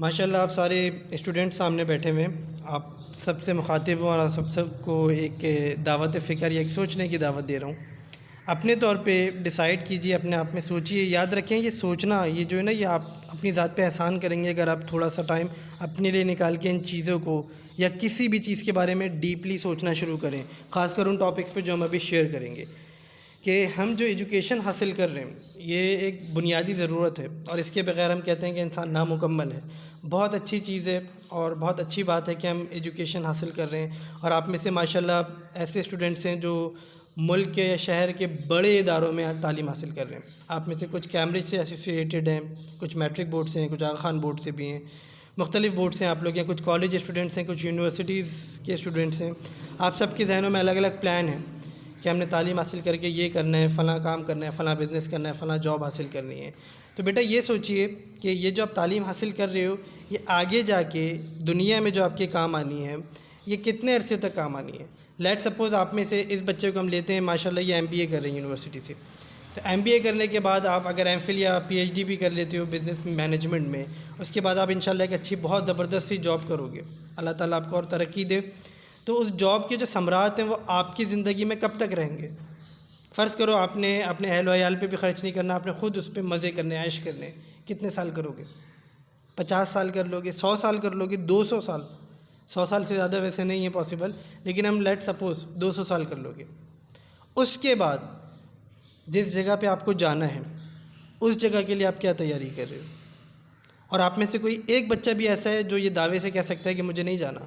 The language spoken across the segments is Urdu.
ماشاءاللہ آپ سارے اسٹوڈنٹ سامنے بیٹھے ہوئے ہیں. آپ سب سے مخاطب ہوں اور سب کو ایک دعوت فکر یا ایک سوچنے کی دعوت دے رہا ہوں. اپنے طور پہ ڈیسائیڈ کیجئے، اپنے آپ میں سوچئے. یاد رکھیں یہ سوچنا، یہ جو ہے نا، یہ آپ اپنی ذات پہ احسان کریں گے اگر آپ تھوڑا سا ٹائم اپنے لیے نکال کے ان چیزوں کو یا کسی بھی چیز کے بارے میں ڈیپلی سوچنا شروع کریں، خاص کر ان ٹاپکس پہ جو ہم ابھی شیئر کریں گے. کہ ہم جو ایجوکیشن حاصل کر رہے ہیں یہ ایک بنیادی ضرورت ہے، اور اس کے بغیر ہم کہتے ہیں کہ انسان نامکمل ہے. بہت اچھی چیز ہے اور بہت اچھی بات ہے کہ ہم ایجوکیشن حاصل کر رہے ہیں. اور آپ میں سے ماشاءاللہ ایسے اسٹوڈنٹس ہیں جو ملک کے یا شہر کے بڑے اداروں میں تعلیم حاصل کر رہے ہیں. آپ میں سے کچھ کیمبرج سے ایسوسیٹیڈ ہیں، کچھ میٹرک بورڈ سے ہیں، کچھ آغا خان بورڈ سے بھی ہیں، مختلف بورڈ سے آپ لوگ ہیں، کچھ کالج اسٹوڈنٹس ہیں، کچھ یونیورسٹیز کے اسٹوڈنٹس ہیں. آپ سب کے ذہنوں میں الگ الگ پلان ہیں کہ ہم نے تعلیم حاصل کر کے یہ کرنا ہے، فلاں کام کرنا ہے، فلاں بزنس کرنا ہے، فلاں جاب حاصل کرنی ہے. تو بیٹا یہ سوچئے کہ یہ جو آپ تعلیم حاصل کر رہے ہو یہ آگے جا کے دنیا میں جو آپ کے کام آنی ہے یہ کتنے عرصے تک کام آنی ہے. لیٹ سپوز آپ میں سے اس بچے کو ہم لیتے ہیں، ماشاءاللہ یہ ایم بی اے کر رہی ہیں یونیورسٹی سے. تو ایم بی اے کرنے کے بعد آپ اگر ایم فل یا پی ایچ ڈی بھی کر لیتے ہو بزنس مینجمنٹ میں، اس کے بعد آپ انشاءاللہ ایک اچھی بہت زبردست سی جاب کرو گے. اللہ تعالیٰ آپ کو اور ترقی دے. تو اس جاب کے جو ثمرات ہیں وہ آپ کی زندگی میں کب تک رہیں گے؟ فرض کرو آپ نے اپنے اہل و عیال پہ بھی خرچ نہیں کرنا، آپ نے خود اس پہ مزے کرنے، عیش کرنے. کتنے سال کرو گے؟ 50 سال کر لو گے، 100 سال کر لو گے، 200 سال. 100 سال سے زیادہ ویسے نہیں ہے پاسبل، لیکن ہم لیٹ سپوز 200 سال کر لو گے. اس کے بعد جس جگہ پہ آپ کو جانا ہے اس جگہ کے لیے آپ کیا تیاری کر رہے ہو؟ اور آپ میں سے کوئی ایک بچہ بھی ایسا ہے جو یہ دعوے سے کہہ سکتا ہے کہ مجھے نہیں جانا؟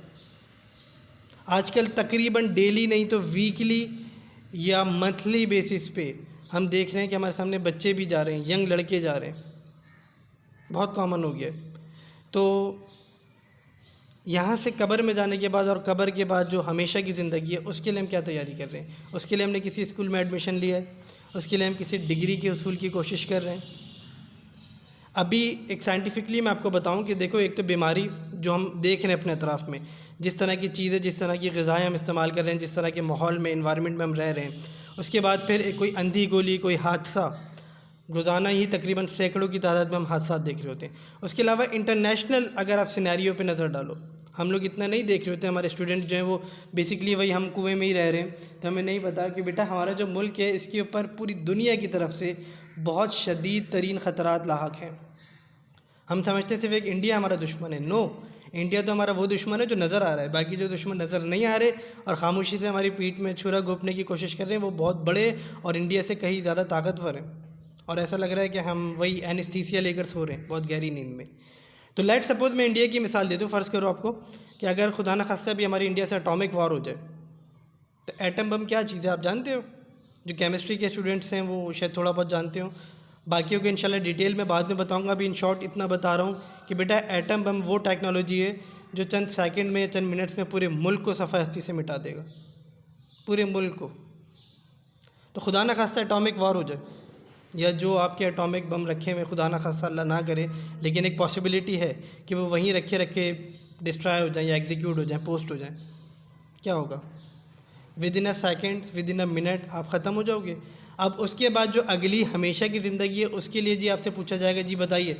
آج کل تقریباً ڈیلی نہیں تو ویکلی یا منتھلی بیسس پہ ہم دیکھ رہے ہیں کہ ہمارے سامنے بچے بھی جا رہے ہیں، ینگ لڑکے جا رہے ہیں. بہت کامن ہو گیا ہے. تو یہاں سے قبر میں جانے کے بعد اور قبر کے بعد جو ہمیشہ کی زندگی ہے اس کے لیے ہم کیا تیاری کر رہے ہیں؟ اس کے لیے ہم نے کسی اسکول میں ایڈمیشن لیا ہے، اس کے لیے ہم کسی ڈگری کے حصول کی کوشش کر رہے ہیں. ابھی ایک سائنٹیفکلی میں آپ کو بتاؤں کہ دیکھو، ایک تو بیماری جو ہم دیکھ رہے ہیں اپنے اطراف میں، جس طرح کی چیزیں، جس طرح کی غذائیں ہم استعمال کر رہے ہیں، جس طرح کے ماحول میں، انوائرمنٹ میں ہم رہ رہے ہیں، اس کے بعد پھر ایک کوئی اندھی گولی، کوئی حادثہ، روزانہ ہی تقریباً سینکڑوں کی تعداد میں ہم حادثات دیکھ رہے ہوتے ہیں. اس کے علاوہ انٹرنیشنل اگر آپ سینیریو پہ نظر ڈالو، ہم لوگ اتنا نہیں دیکھ رہے ہوتے. ہمارے اسٹوڈنٹ جو ہیں وہ بیسکلی وہی ہم کنویں میں ہی رہ رہے ہیں، تو ہمیں نہیں پتا کہ بیٹا ہمارا جو ملک ہے اس کے اوپر پوری دنیا کی طرف سے بہت شدید ترین خطرات لاحق ہیں. ہم سمجھتے ہیں صرف ایک انڈیا ہمارا دشمن ہے. نو، انڈیا تو ہمارا وہ دشمن ہے جو نظر آ رہا ہے. باقی جو دشمن نظر نہیں آ رہے اور خاموشی سے ہماری پیٹھ میں چھرا گھونپنے کی کوشش کر رہے ہیں وہ بہت بڑے اور انڈیا سے کہیں زیادہ طاقتور ہیں. اور ایسا لگ رہا ہے کہ ہم وہی اینستھیسیا لے کر سو رہے ہیں بہت گہری نیند میں. تو لیٹ سپوز میں انڈیا کی مثال دے دوں. فرض کرو آپ کو کہ اگر خدا نخواستہ بھی ہماری انڈیا سے اٹامک وار ہو جائے، تو ایٹم بم کیا چیز ہے آپ جانتے ہو؟ جو کیمسٹری کے اسٹوڈنٹس ہیں وہ شاید تھوڑا بہت جانتے ہوں، باقیوں کو انشاءاللہ ڈیٹیل میں بعد میں بتاؤں گا. ابھی ان شارٹ اتنا بتا رہا ہوں کہ بیٹا ایٹم بم وہ ٹیکنالوجی ہے جو چند سیکنڈ میں، چند منٹس میں پورے ملک کو صفحہ ہستی سے مٹا دے گا، پورے ملک کو. تو خدا نہ خواستہ اٹامک وار ہو جائے، یا جو آپ کے اٹامک بم رکھے ہوئے، خدا نہ خواستہ اللہ نہ کرے، لیکن ایک پاسبلٹی ہے کہ وہ وہیں رکھے ڈسٹرائے ہو جائیں یا ایگزیکیوٹ ہو جائیں، پوسٹ ہو جائیں. کیا ہوگا؟ With in a second, with in a minute آپ ختم ہو جاؤ گے. اب اس کے بعد جو اگلی ہمیشہ کی زندگی ہے اس کے لیے جی آپ سے پوچھا جائے گا جی بتائیے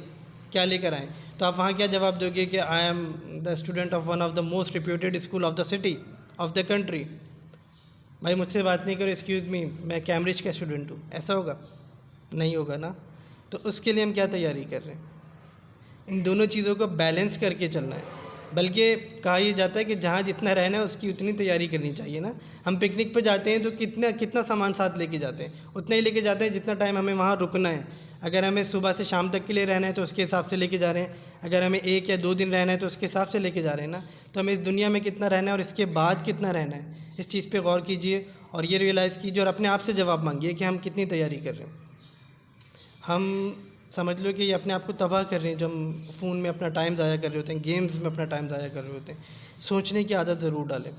کیا لے کر آئیں، تو آپ وہاں کیا جواب دو گے کہ I am the student of one of the most reputed school of the city of the country. بھائی مجھ سے بات نہیں کرو، ایکسکیوز می، میں کیمبرج کا اسٹوڈنٹ ہوں. ایسا ہوگا؟ نہیں ہوگا نا. تو اس کے لیے ہم کیا تیاری کر رہے ہیں؟ ان دونوں چیزوں کو بیلنس کر کے چلنا ہے. بلکہ کہا یہ جاتا ہے کہ جہاں جتنا رہنا ہے اس کی اتنی تیاری کرنی چاہیے نا. ہم پکنک پہ جاتے ہیں تو کتنا سامان ساتھ لے کے جاتے ہیں؟ اتنا ہی لے کے جاتے ہیں جتنا ٹائم ہمیں وہاں رکنا ہے. اگر ہمیں صبح سے شام تک کے لیے رہنا ہے تو اس کے حساب سے لے کے جا رہے ہیں. اگر ہمیں 1 یا 2 دن رہنا ہے تو اس کے حساب سے لے کے جا رہے ہیں نا. تو ہمیں اس دنیا میں کتنا رہنا ہے اور اس کے بعد کتنا رہنا ہے، اس چیز پہ غور کیجئے اور یہ ریئلائز کیجئے اور اپنے آپ سے جواب مانگیے کہ ہم کتنی تیاری کر رہے ہیں. ہم سمجھ لو کہ یہ اپنے آپ کو تباہ کر رہے ہیں جو ہم فون میں اپنا ٹائم ضائع کر رہے ہوتے ہیں، گیمز میں اپنا ٹائم ضائع کر رہے ہوتے ہیں. سوچنے کی عادت ضرور ڈالیں،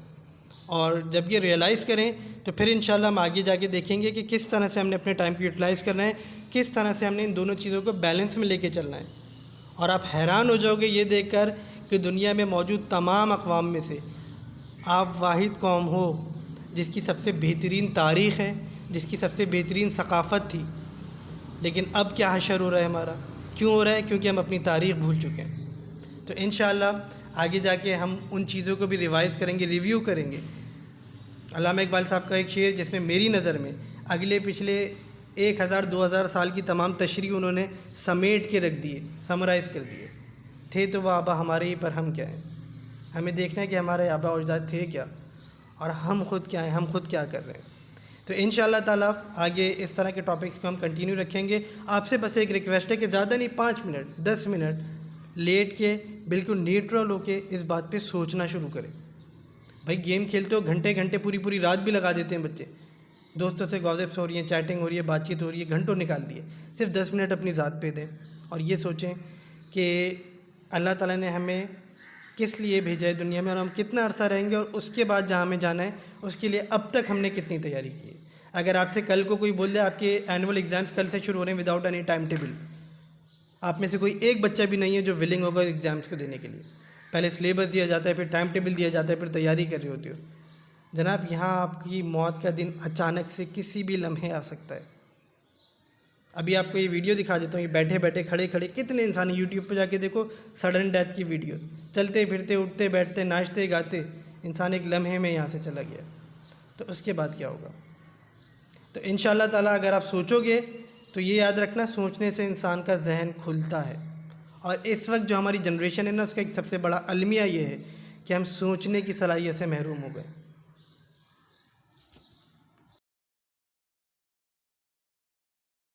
اور جب یہ ریئلائز کریں تو پھر انشاءاللہ ہم آگے جا کے دیکھیں گے کہ کس طرح سے ہم نے اپنے ٹائم کو یوٹیلائز کرنا ہے، کس طرح سے ہم نے ان دونوں چیزوں کو بیلنس میں لے کے چلنا ہے. اور آپ حیران ہو جاؤ گے یہ دیکھ کر کہ دنیا میں موجود تمام اقوام میں سے آپ واحد قوم ہو جس کی سب سے بہترین تاریخ ہے، جس کی سب سے بہترین ثقافت تھی. لیکن اب کیا حشر ہو رہا ہے ہمارا؟ کیوں ہو رہا ہے؟ کیونکہ ہم اپنی تاریخ بھول چکے ہیں. تو انشاءاللہ آگے جا کے ہم ان چیزوں کو بھی ریوائز کریں گے، ریویو کریں گے۔ علامہ اقبال صاحب کا ایک شعر جس میں میری نظر میں اگلے پچھلے 1000-2000 سال کی تمام تشریح انہوں نے سمیٹ کے رکھ دیے، سمرائز کر دیے۔ تھے تو وہ آبا ہمارے ہی، پر ہم کیا ہیں؟ ہمیں دیکھنا ہے کہ ہمارے آبا و اجداد تھے کیا اور ہم خود کیا ہیں، ہم خود کیا کر رہے ہیں۔ تو انشاءاللہ تعالیٰ آگے اس طرح کے ٹاپکس کو ہم کنٹینیو رکھیں گے۔ آپ سے بس ایک ریکویسٹ ہے کہ زیادہ نہیں، 5 منٹ 10 منٹ لیٹ کے بالکل نیوٹرل ہو کے اس بات پہ سوچنا شروع کریں۔ بھائی گیم کھیلتے ہو گھنٹے گھنٹے پوری رات بھی لگا دیتے ہیں بچے، دوستوں سے گوسپس ہو رہی ہیں، چیٹنگ ہو رہی ہے، بات چیت ہو رہی ہے، گھنٹوں نکال دیے، صرف 10 منٹ اپنی ذات پہ دیں اور یہ سوچیں کہ اللہ تعالیٰ نے ہمیں کس لیے بھیجا ہے دنیا میں اور ہم کتنا عرصہ رہیں گے، اور اس کے بعد جہاں ہمیں جانا ہے اس کے لیے اب تک ہم نے کتنی تیاری کی ہے۔ اگر آپ سے کل کو کوئی بول دے آپ کے اینول ایگزامس کل سے شروع ہو رہے ہیں وداؤٹ اینی ٹائم ٹیبل، آپ میں سے کوئی ایک بچہ بھی نہیں ہے جو ولنگ ہوگا ایگزامس کو دینے کے لیے۔ پہلے سلیبس دیا جاتا ہے، پھر ٹائم ٹیبل دیا جاتا ہے، پھر تیاری کر رہے ہوتے ہو۔ جناب یہاں آپ کی موت کا دن اچانک سے کسی بھی لمحے آ سکتا ہے۔ ابھی آپ کو یہ ویڈیو دکھا دیتا ہوں، یہ بیٹھے بیٹھے کھڑے کھڑے کتنے انسان یوٹیوب پہ جا کے دیکھو سڈن ڈیتھ کی ویڈیو، چلتے پھرتے اٹھتے بیٹھتے ناچتے گاتے انسان ایک لمحے میں یہاں سے چلا گیا، تو اس کے بعد کیا ہوگا؟ تو انشاءاللہ تعالیٰ اگر آپ سوچو گے تو یہ یاد رکھنا، سوچنے سے انسان کا ذہن کھلتا ہے، اور اس وقت جو ہماری جنریشن ہے نا، اس کا ایک سب سے بڑا المیہ یہ ہے کہ ہم سوچنے کی صلاحیت سے محروم ہو گئے۔